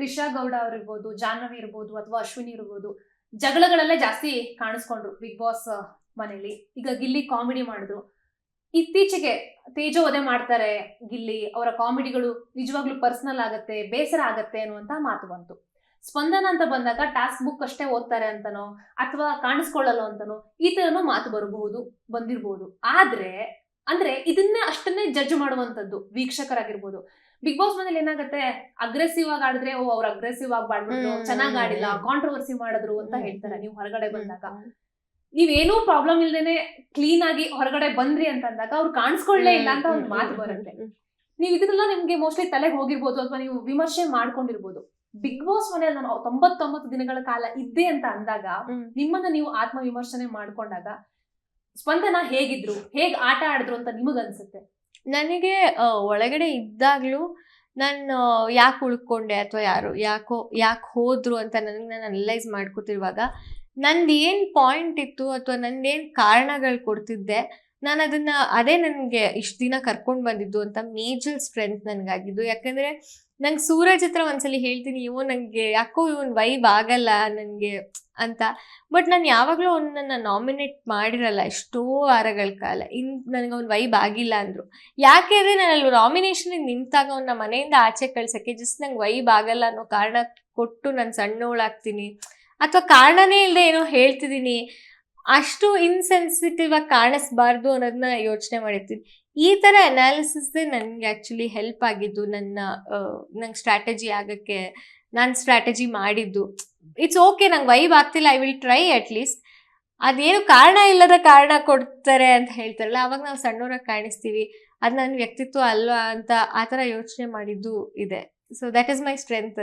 ರಿಷಾ ಗೌಡ ಅವರಿರ್ಬೋದು, ಜಾಹ್ನವಿ ಇರ್ಬೋದು ಅಥವಾ ಅಶ್ವಿನಿ ಇರ್ಬೋದು, ಜಗಳಗಳಲ್ಲೇ ಜಾಸ್ತಿ ಕಾಣಿಸ್ಕೊಂಡ್ರು ಬಿಗ್ ಬಾಸ್ ಮನೇಲಿ. ಈಗ ಗಿಲ್ಲಿ ಕಾಮಿಡಿ ಮಾಡಿದ್ರು. ಇತ್ತೀಚೆಗೆ ತೇಜೋವಧೆ ಮಾಡ್ತಾರೆ ಗಿಲ್ಲಿ, ಅವರ ಕಾಮಿಡಿಗಳು ನಿಜವಾಗ್ಲೂ ಪರ್ಸನಲ್ ಆಗತ್ತೆ, ಬೇಸರ ಆಗತ್ತೆ ಅನ್ನುವಂತ ಮಾತು ಬಂತು. ಸ್ಪಂದನ ಅಂತ ಬಂದಾಗ ಟಾಸ್ಕ್ ಬುಕ್ ಅಷ್ಟೇ ಓದ್ತಾರೆ ಅಂತನೋ ಅಥವಾ ಕಾಣಿಸ್ಕೊಳ್ಳಲ್ಲ ಅಂತನೋ ಈ ತರನೋ ಮಾತು ಬಂದಿರ್ಬೋದು. ಆದ್ರೆ ಅಂದ್ರೆ ಇದನ್ನೇ ಅಷ್ಟನ್ನೇ ಜಡ್ಜ್ ಮಾಡುವಂತದ್ದು ವೀಕ್ಷಕರಾಗಿರ್ಬೋದು. ಬಿಗ್ ಬಾಸ್ ಮನೇಲಿ ಏನಾಗುತ್ತೆ, ಅಗ್ರೆಸಿವ್ ಆಗಿ ಆಡಿದ್ರೆ ಅವ್ರು ಅಗ್ರೆಸಿವ್ ಆಗಿ ಮಾಡ್ಬಿಟ್ರು, ಚೆನ್ನಾಗ್ ಆಡಿಲ್ಲ, ಕಾಂಟ್ರವರ್ಸಿ ಮಾಡಿದ್ರು ಅಂತ ಹೇಳ್ತಾರೆ. ನೀವು ಹೊರಗಡೆ ಬಂದಾಗ ನೀವೇನೂ ಪ್ರಾಬ್ಲಮ್ ಇಲ್ದೇನೆ ಕ್ಲೀನ್ ಆಗಿ ಹೊರಗಡೆ ಬಂದ್ರಿ ಅಂತಂದಾಗ ಅವ್ರು ಕಾಣಿಸ್ಕೊಳ್ಳೇ ಇಲ್ಲ ಅಂತ ಒಂದು ಮಾತು ಬರುತ್ತೆ. ನೀವು ಇದನ್ನೆಲ್ಲ ನಿಮ್ಗೆ ಮೋಸ್ಟ್ಲಿ ತಲೆಗೆ ಹೋಗಿರ್ಬೋದು ಅಥವಾ ನೀವು ವಿಮರ್ಶೆ ಮಾಡ್ಕೊಂಡಿರ್ಬೋದು. ಬಿಗ್ ಬಾಸ್ ಮನೆಯಲ್ಲಿ ನಾನು 99 ದಿನಗಳ ಕಾಲ ಇದ್ದೆ ಅಂತ ಅಂದಾಗ ನಿಮ್ಮನ್ನ ನೀವು ಆತ್ಮ ವಿಮರ್ಶನೆ ಮಾಡ್ಕೊಂಡಾಗ ಸ್ಪಂದನ ಹೇಗಿದ್ರು, ಹೇಗ್ ಆಟ ಆಡಿದ್ರು ಅಂತ ನಿಮಗ್ ಅನ್ಸುತ್ತೆ? ನನಗೆ ಒಳಗಡೆ ಇದ್ದಾಗ್ಲೂ ನಾನು ಯಾಕೆ ಉಳ್ಕೊಂಡೆ ಅಥವಾ ಯಾಕೆ ಹೋದ್ರು ಅಂತ ನನಗೆ ನಾನು ಅನಲೈಸ್ ಮಾಡ್ಕೊತಿರುವಾಗ ನಂದು ಏನು ಪಾಯಿಂಟ್ ಇತ್ತು ಅಥವಾ ನಂದೇನು ಕಾರಣಗಳು ಕೊಡ್ತಿದ್ದೆ, ನಾನು ಅದೇ ನನಗೆ ಇಷ್ಟು ದಿನ ಕರ್ಕೊಂಡು ಬಂದಿದ್ದು ಅಂತ ಮೇಜರ್ ಸ್ಟ್ರೆಂತ್ ನನಗಾಗಿದ್ದು. ಯಾಕಂದರೆ ನಂಗೆ ಸೂರಜ್ ಹತ್ರ ಒಂದ್ಸಲಿ ಹೇಳ್ತೀನಿ, ನನಗೆ ಯಾಕೋ ಇವನ್ ವೈಬ್ ಆಗಲ್ಲ ನನಗೆ ಅಂತ. ಬಟ್ ನಾನು ಯಾವಾಗಲೂ ಅವನನ್ನ ನಾಮಿನೇಟ್ ಮಾಡಿರಲ್ಲ ಎಷ್ಟೋ ವಾರಗಳ ಕಾಲ. ನನಗೆ ಅವ್ನು ವೈಬ್ ಆಗಿಲ್ಲ ಅಂದರು. ಯಾಕೆ ಅಂದರೆ ನಾನು ಅಲ್ಲಿ ನಾಮಿನೇಷನಿಗೆ ನಿಂತಾಗ ಅವನ್ನ ಮನೆಯಿಂದ ಆಚೆ ಕಳ್ಸೋಕ್ಕೆ ಜಸ್ಟ್ ನಂಗೆ ವೈಬ್ ಆಗಲ್ಲ ಅನ್ನೋ ಕಾರಣ ಕೊಟ್ಟು ನಾನು ಸಣ್ಣವಳಾಗ್ತೀನಿ ಅಥವಾ ಕಾರಣನೇ ಇಲ್ಲದೆ ಏನೋ ಹೇಳ್ತಿದ್ದೀನಿ, ಅಷ್ಟು ಇನ್ಸೆನ್ಸಿಟಿವ್ ಆಗಿ ಕಾಣಿಸ್ಬಾರ್ದು ಅನ್ನೋದನ್ನ ಯೋಚನೆ ಮಾಡಿರ್ತೀನಿ. ಈ ಥರ ಅನಾಲಿಸಿಸ್ದೇ ನನಗೆ ಆ್ಯಕ್ಚುಲಿ ಹೆಲ್ಪ್ ಆಗಿದ್ದು, ನಂಗೆ ಸ್ಟ್ರಾಟಜಿ ಆಗೋಕ್ಕೆ ನಾನು ಸ್ಟ್ರಾಟಜಿ ಮಾಡಿದ್ದು. ಇಟ್ಸ್ ಓಕೆ, ನಂಗೆ ವೈಬ್ ಆಗ್ತಿಲ್ಲ, ಐ ವಿಲ್ ಟ್ರೈ ಅಟ್ಲೀಸ್ಟ್. ಅದೇನು ಕಾರಣ ಇಲ್ಲದ ಕಾರಣ ಕೊಡ್ತಾರೆ ಅಂತ ಹೇಳ್ತಾರಲ್ಲ, ಅವಾಗ ನಾವು ಸಣ್ಣವರಾಗಿ ಕಾಣಿಸ್ತೀವಿ, ಅದು ನನ್ನ ವ್ಯಕ್ತಿತ್ವ ಅಲ್ವಾ ಅಂತ ಆ ಥರ ಯೋಚನೆ ಮಾಡಿದ್ದು ಇದೆ. So that is my strength.